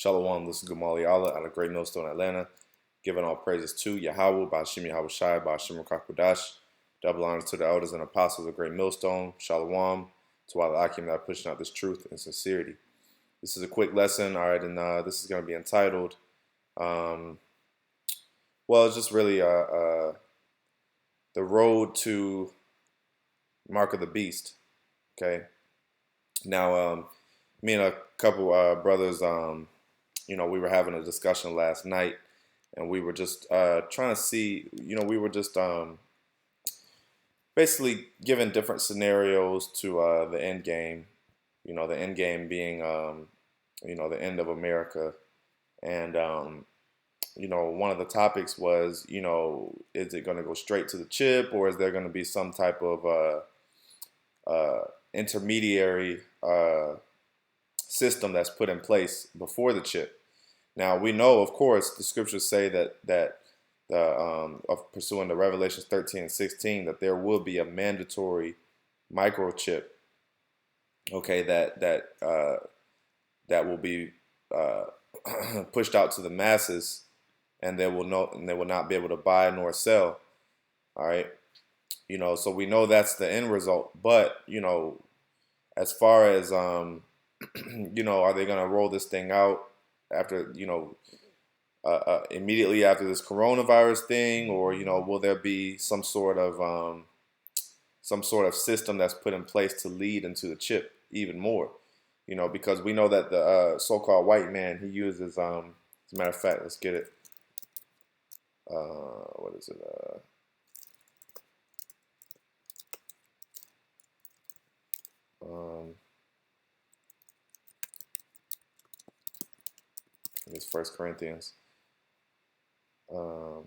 Shalom, this is Gamali Allah out of Great Millstone, Atlanta. Giving all praises to YAHWAH, BAHASHAM, YAHWASHI, BAHASHAM, Rakakwadash. Double honor to the elders and apostles of Great Millstone. Shalom to all the Akim that are pushing out this truth and sincerity. This is a quick lesson, all right, and this is going to be entitled, well, it's just really the road to Mark of the Beast, okay? Now, me and a couple brothers, we were having a discussion last night, and we were just trying to see, we were just basically giving different scenarios to the end game, the end game being, the end of America. And, one of the topics was, is it going to go straight to the chip, or is there going to be some type of intermediary system that's put in place before the chip? Now, we know, of course, the scriptures say that of pursuing the Revelations 13 and 16, that there will be a mandatory microchip, okay, that will be pushed out to the masses, and they will not be able to buy nor sell. All right, so we know that's the end result. But as far as are they gonna roll this thing out after immediately after this coronavirus thing, or will there be some sort of system that's put in place to lead into the chip even more? Because we know that the so-called white man, he uses as a matter of fact, let's get it. What is it? It's 1 Corinthians. 1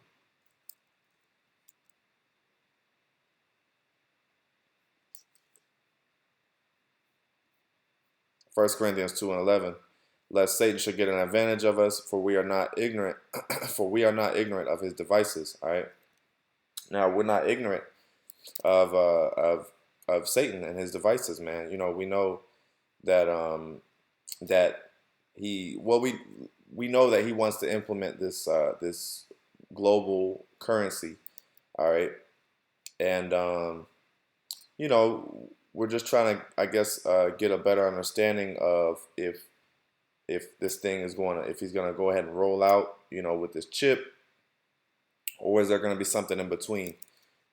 Corinthians 2 and 11. Lest Satan should get an advantage of us, for we are not ignorant, for we are not ignorant of his devices. All right. Now, we're not ignorant of Satan and his devices, man. We know that that we know that he wants to implement this this global currency. All right. And we're just trying to, I guess, get a better understanding of if this thing is if he's going to go ahead and roll out, with this chip, or is there going to be something in between,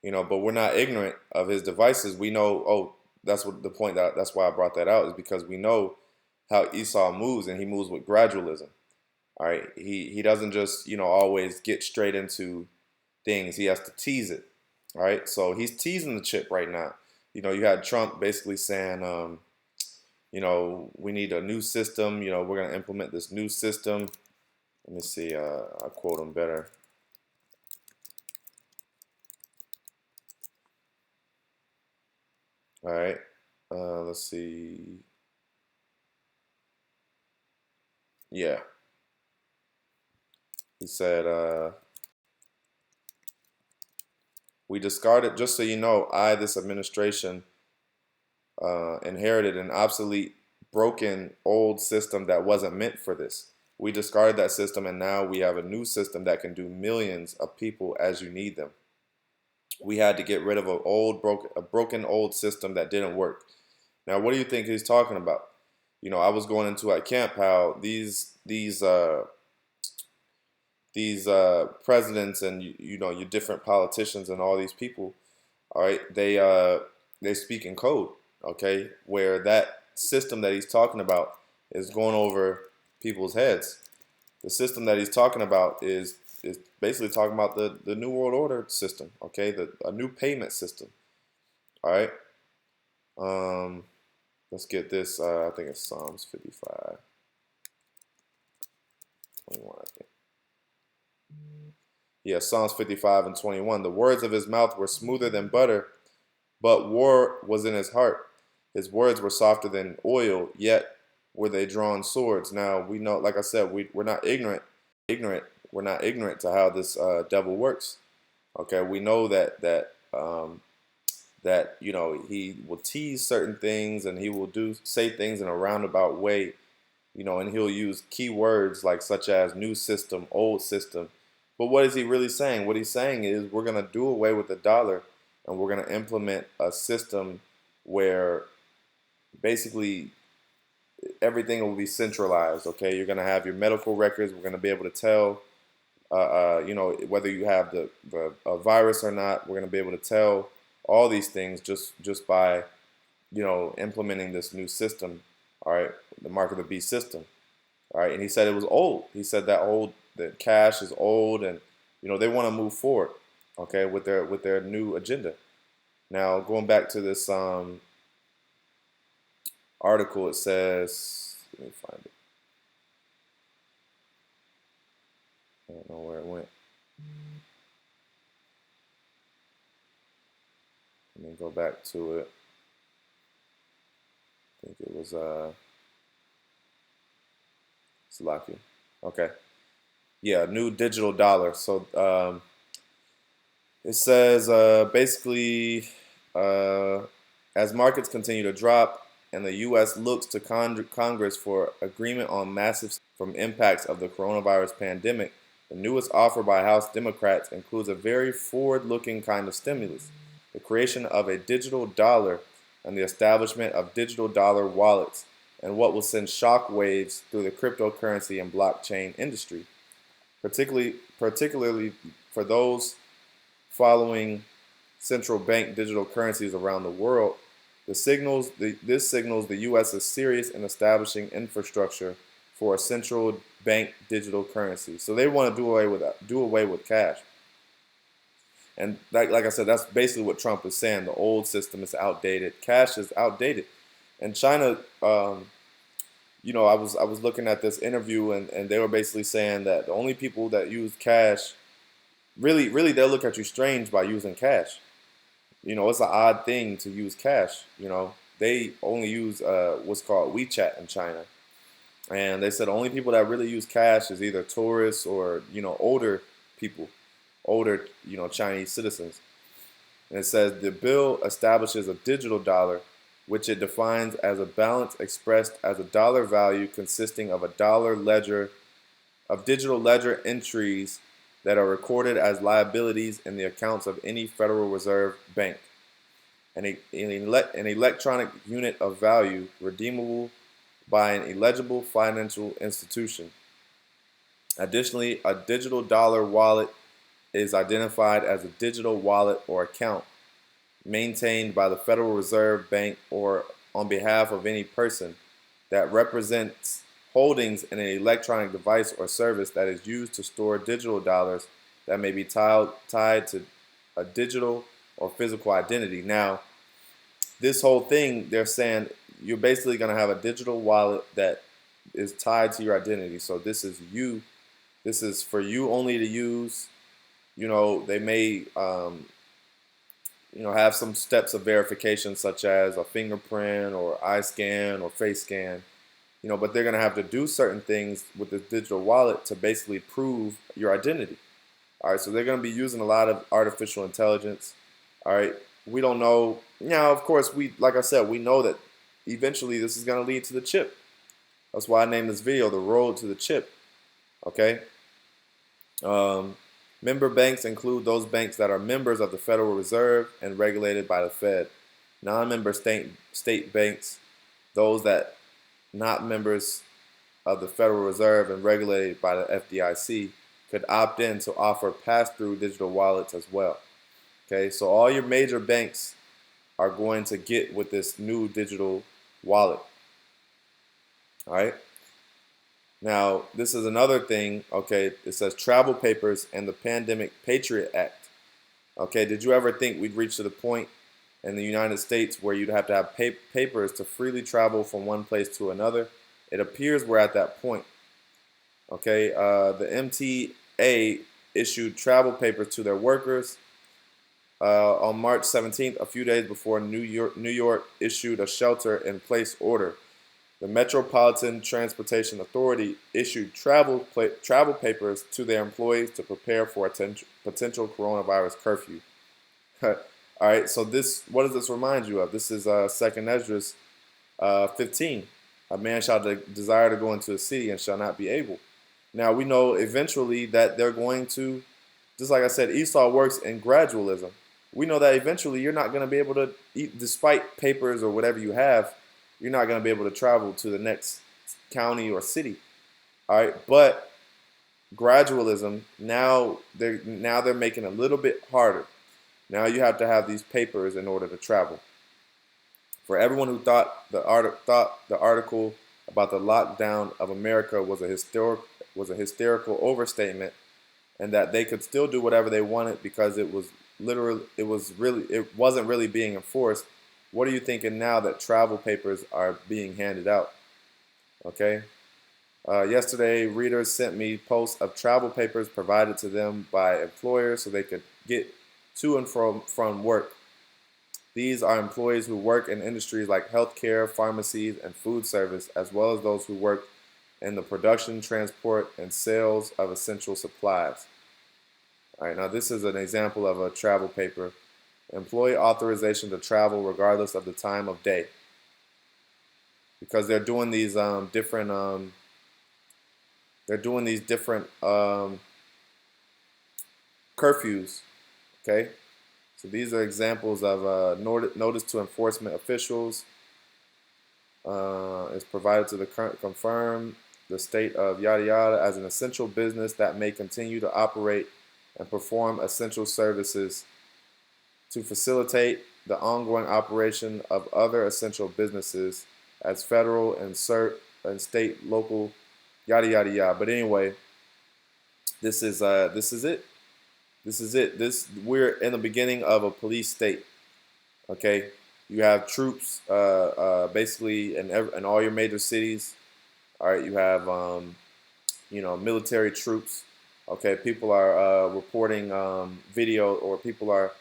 but we're not ignorant of his devices. We know, that's what the point, that's why I brought that out, is because we know how Esau moves, and he moves with gradualism. All right. He doesn't just, always get straight into things. He has to tease it. All right. So he's teasing the chip right now. You had Trump basically saying, we need a new system. We're going to implement this new system. Let me see. I'll quote him better. All right. Let's see. Yeah. He said, we discarded, just so you know, this administration, inherited an obsolete, broken, old system that wasn't meant for this. We discarded that system, and now we have a new system that can do millions of people as you need them. We had to get rid of a broken old system that didn't work. Now, what do you think he's talking about? I was going into at camp how these presidents and your different politicians and all these people, all right, they speak in code, okay, where that system that he's talking about is going over people's heads. The system that he's talking about is basically talking about the New World Order system, okay, a new payment system. All right. Let's get this. I think it's Psalms 55, 21, I think. Yeah, Psalms 55 and 21. The words of his mouth were smoother than butter, but war was in his heart. His words were softer than oil, yet were they drawn swords. Now, we know, like I said, we're not ignorant. We're not ignorant to how this devil works. Okay, we know that he will tease certain things, and he will say things in a roundabout way and he'll use key words like such as new system, old system. But what is he really saying? What he's saying is we're going to do away with the dollar and we're going to implement a system where basically everything will be centralized. Okay, you're going to have your medical records. We're going to be able to tell, whether you have the virus or not. We're going to be able to tell all these things just by, implementing this new system. All right, the mark of the beast system. All right, and he said it was old. He said that cash is old, and they want to move forward. Okay, with their new agenda. Now going back to this article, it says, let me find it. I don't know where it went. Let me go back to it. I think it was Slovakia. Okay. Yeah, new digital dollar. So it says basically as markets continue to drop and the U.S. looks to Congress for agreement on massive from impacts of the coronavirus pandemic, the newest offer by House Democrats includes a very forward-looking kind of stimulus, the creation of a digital dollar and the establishment of digital dollar wallets, and what will send shock waves through the cryptocurrency and blockchain industry, particularly for those following central bank digital currencies around the world. This signals the U.S. is serious in establishing infrastructure for a central bank digital currency. So they want to do away with cash. And like I said, that's basically what Trump is saying. The old system is outdated. Cash is outdated. And China, I was looking at this interview, and they were basically saying that the only people that use cash, really, they'll look at you strange by using cash. It's an odd thing to use cash. They only use what's called WeChat in China. And they said the only people that really use cash is either tourists or, older people, older, Chinese citizens. And it says the bill establishes a digital dollar, which it defines as a balance expressed as a dollar value consisting of a dollar ledger, of digital ledger entries that are recorded as liabilities in the accounts of any Federal Reserve bank, and an electronic unit of value redeemable by an eligible financial institution. Additionally, a digital dollar wallet is identified as a digital wallet or account maintained by the Federal Reserve Bank or on behalf of any person that represents holdings in an electronic device or service that is used to store digital dollars that may be tied to a digital or physical identity. Now, this whole thing, they're saying you're basically going to have a digital wallet that is tied to your identity. So this is you. This is for you only to use. They may, have some steps of verification such as a fingerprint or eye scan or face scan. But they're going to have to do certain things with this digital wallet to basically prove your identity. All right, so they're going to be using a lot of artificial intelligence. All right, we don't know. Now, of course, like I said, we know that eventually this is going to lead to the chip. That's why I named this video The Road to the Chip. Okay. Member banks include those banks that are members of the Federal Reserve and regulated by the Fed. Non-member state banks, those that not members of the Federal Reserve and regulated by the FDIC, could opt in to offer pass-through digital wallets as well. Okay, so all your major banks are going to get with this new digital wallet. All right. Now, this is another thing. Okay, it says travel papers and the Pandemic Patriot Act. Okay, did you ever think we'd reach to the point in the United States where you'd have to have papers to freely travel from one place to another? It appears we're at that point. Okay, the MTA issued travel papers to their workers on March 17th, a few days before New York issued a shelter-in-place order. The Metropolitan Transportation Authority issued travel papers to their employees to prepare for a potential coronavirus curfew. All right, so what does this remind you of? This is 2nd Esdras 15. A man shall desire to go into a city and shall not be able. Now we know eventually that they're going to, just like I said, Esau works in gradualism. We know that eventually you're not going to be able to eat, despite papers or whatever you have, you're not going to be able to travel to the next county or city. All right, but gradualism, now they're making it a little bit harder. Now you have to have these papers in order to travel. For everyone who thought the article about the lockdown of America was a hysterical overstatement, and that they could still do whatever they wanted because it wasn't really being enforced. What are you thinking now that travel papers are being handed out? Okay. Yesterday, readers sent me posts of travel papers provided to them by employers so they could get to and from work. These are employees who work in industries like healthcare, pharmacies, and food service, as well as those who work in the production, transport, and sales of essential supplies. All right, now this is an example of a travel paper. Employee authorization to travel regardless of the time of day. Because they're doing these different curfews, okay? So these are examples of notice to enforcement officials. Is provided to the confirm the state of yada yada as an essential business that may continue to operate and perform essential services to facilitate the ongoing operation of other essential businesses as federal and state, local, yada yada yada. But anyway, this is it. We're in the beginning of a police state. Okay, you have troops basically in all your major cities. All right, you have military troops. Okay, people are reporting video, or people are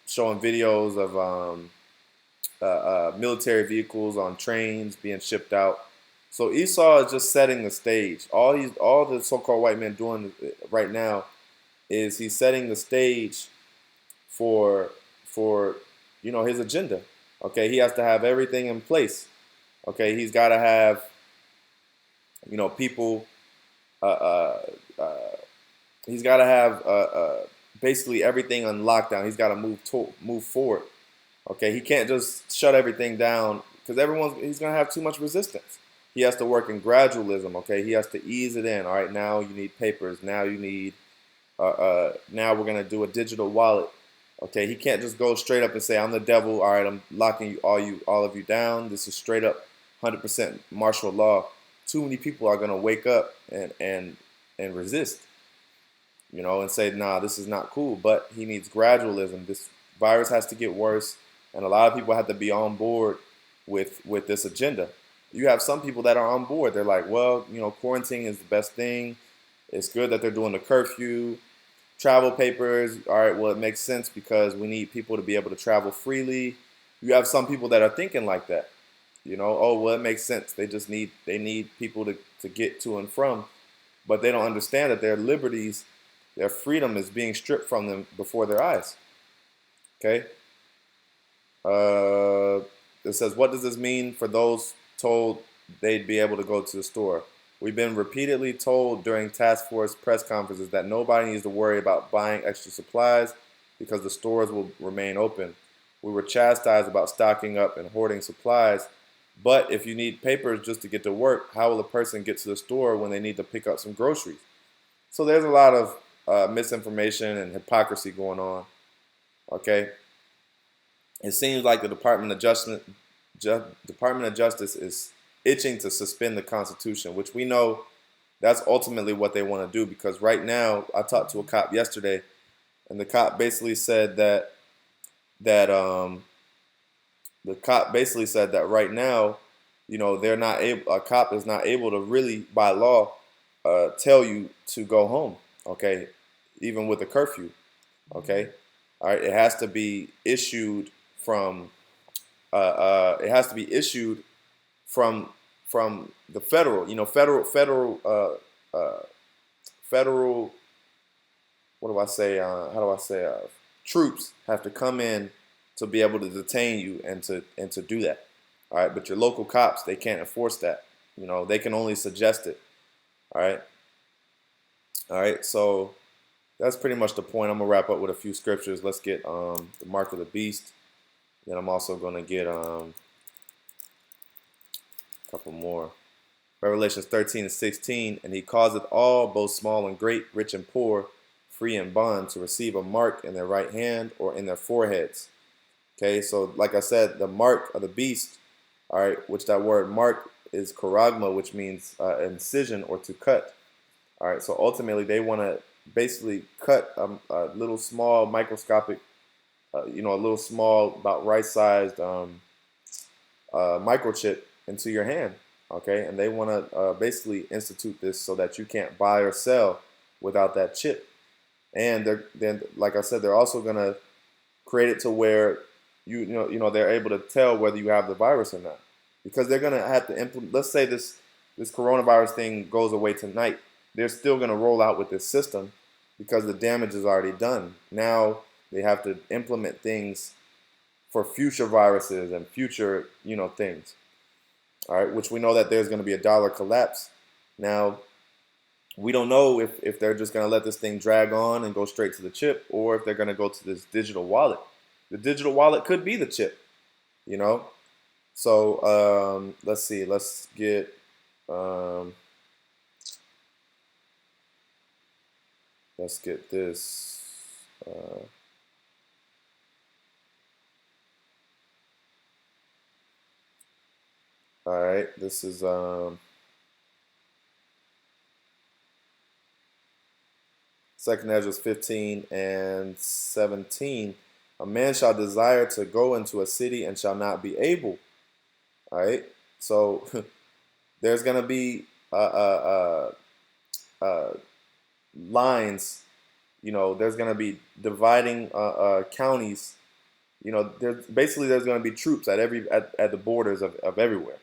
showing videos of military vehicles on trains being shipped out. So Esau is just setting the stage. All the so-called white men doing right now is he's setting the stage for his agenda. Okay, he has to have everything in place. Okay, he's got to have people. He's got to have basically everything on lockdown. He's got to move forward. Okay, he can't just shut everything down because he's gonna have too much resistance. He has to work in gradualism. Okay, he has to ease it in. All right, now you need papers. Now you need. Now we're gonna do a digital wallet. Okay, he can't just go straight up and say, "I'm the devil." All right, I'm locking all of you down. This is straight up 100% martial law. Too many people are gonna wake up and resist, and say, "Nah, this is not cool." But he needs gradualism. This virus has to get worse, and a lot of people have to be on board with this agenda. You have some people that are on board. They're like, "Well, quarantine is the best thing. It's good that they're doing the curfew." Travel papers, all right, well, it makes sense because we need people to be able to travel freely. You have some people that are thinking like that. Oh, well, it makes sense. They need people to get to and from. But they don't understand that their liberties, their freedom is being stripped from them before their eyes. Okay? It says, what does this mean for those told they'd be able to go to the store? We've been repeatedly told during task force press conferences that nobody needs to worry about buying extra supplies because the stores will remain open. We were chastised about stocking up and hoarding supplies, but if you need papers just to get to work, how will a person get to the store when they need to pick up some groceries? So there's a lot of misinformation and hypocrisy going on. Okay, it seems like the Department of Justice is itching to suspend the Constitution, which we know that's ultimately what they want to do. Because right now, I talked to a cop yesterday, and the cop basically said that right now, they're not able. A cop is not able to really, by law, tell you to go home. Okay, even with a curfew. Okay, all right. It has to be issued from. It has to be issued from the federal. Federal. What do I say? How do I say? Troops have to come in to be able to detain you and to do that. All right, but your local cops, they can't enforce that. You know, they can only suggest it. All right. All right. So that's pretty much the point. I'm gonna wrap up with a few scriptures. Let's get the mark of the beast. Then I'm also gonna get a couple more. Revelations 13:16, and he causeth all, both small and great, rich and poor, free and bond, to receive a mark in their right hand or in their foreheads. Okay, so like I said, the mark of the beast, all right, which that word mark is charagma, which means incision or to cut. All right, so ultimately they want to basically cut a little small microscopic, a little small, about right-sized microchip into your hand. Okay, and they want to basically institute this so that you can't buy or sell without that chip. And then, like I said, they're also going to create it to where they're able to tell whether you have the virus or not, because they're going to have to implement. Let's say this coronavirus thing goes away tonight. They're still going to roll out with this system because the damage is already done. Now they have to implement things for future viruses and future things. All right, which we know that there's going to be a dollar collapse. Now, we don't know if they're just going to let this thing drag on and go straight to the chip, or if they're going to go to this digital wallet. The digital wallet could be the chip, So let's see. Let's get this. All right, this is Second Ezra 15:17. A man shall desire to go into a city and shall not be able. All right, so there's gonna be lines. There's gonna be dividing counties. There's gonna be troops at the borders of everywhere.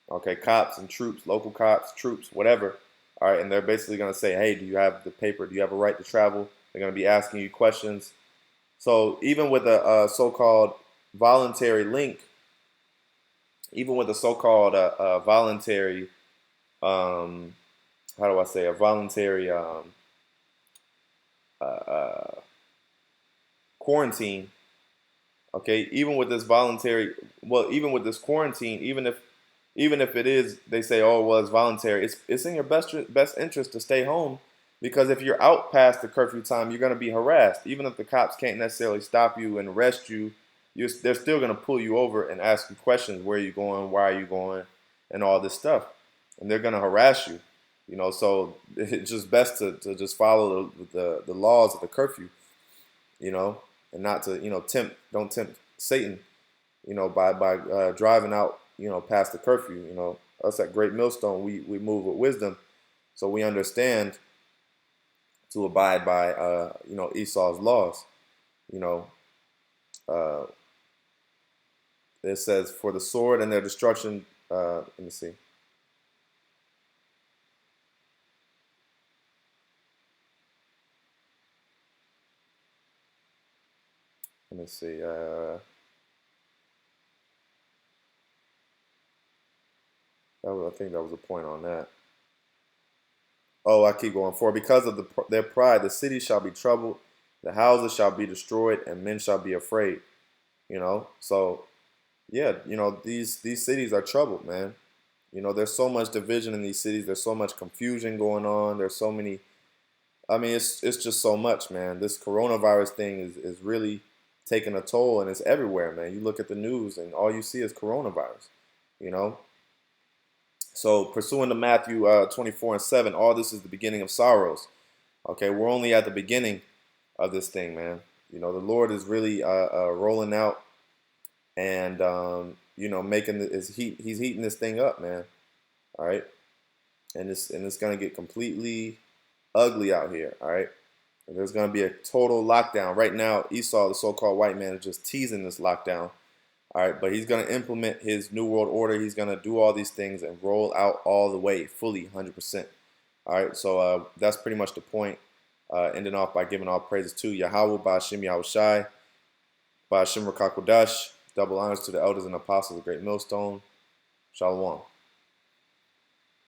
Okay, cops and troops, local cops, troops, whatever. All right, and they're basically going to say, hey, do you have the paper? Do you have a right to travel? They're going to be asking you questions. So even with a so-called voluntary link, even with a so-called voluntary, how do I say, a voluntary quarantine, okay, even with this quarantine, even if it is, they say, oh, well, it's voluntary. It's in your best interest to stay home, because if you're out past the curfew time, you're going to be harassed. Even if the cops can't necessarily stop you and arrest you, they're still going to pull you over and ask you questions. Where are you going? Why are you going? And all this stuff. And they're going to harass you. So it's just best to just follow the laws of the curfew, and not to, don't tempt Satan, by driving out, past the curfew. Us at Great Millstone, we move with wisdom, so we understand to abide by, Esau's laws. Uh, it says, for the sword and their destruction. Let me see. Let me see. I think that was a point on that. Oh, I keep going. For because of their pride, the city shall be troubled, the houses shall be destroyed, and men shall be afraid. So yeah, these cities are troubled, man. There's so much division in these cities. There's so much confusion going on. There's so many. I mean, it's just so much, man. This coronavirus thing is really taking a toll, and it's everywhere, man. You look at the news, and all you see is coronavirus. You know. So pursuing to Matthew 24:7, all this is the beginning of sorrows. Okay, we're only at the beginning of this thing, man. The Lord is really rolling out and making He's heating this thing up, man. All right, and it's gonna get completely ugly out here. All right, and there's gonna be a total lockdown right now. Esau, the so-called white man, is just teasing this lockdown. All right, but he's going to implement his New World Order. He's going to do all these things and roll out all the way, fully, 100%. All right, so that's pretty much the point. Ending off by giving all praises to YAHWAH, BAHASHAM, YAHWASHI, BAHASHAM, Double honors to the elders and apostles of Great Millstone. Shalom.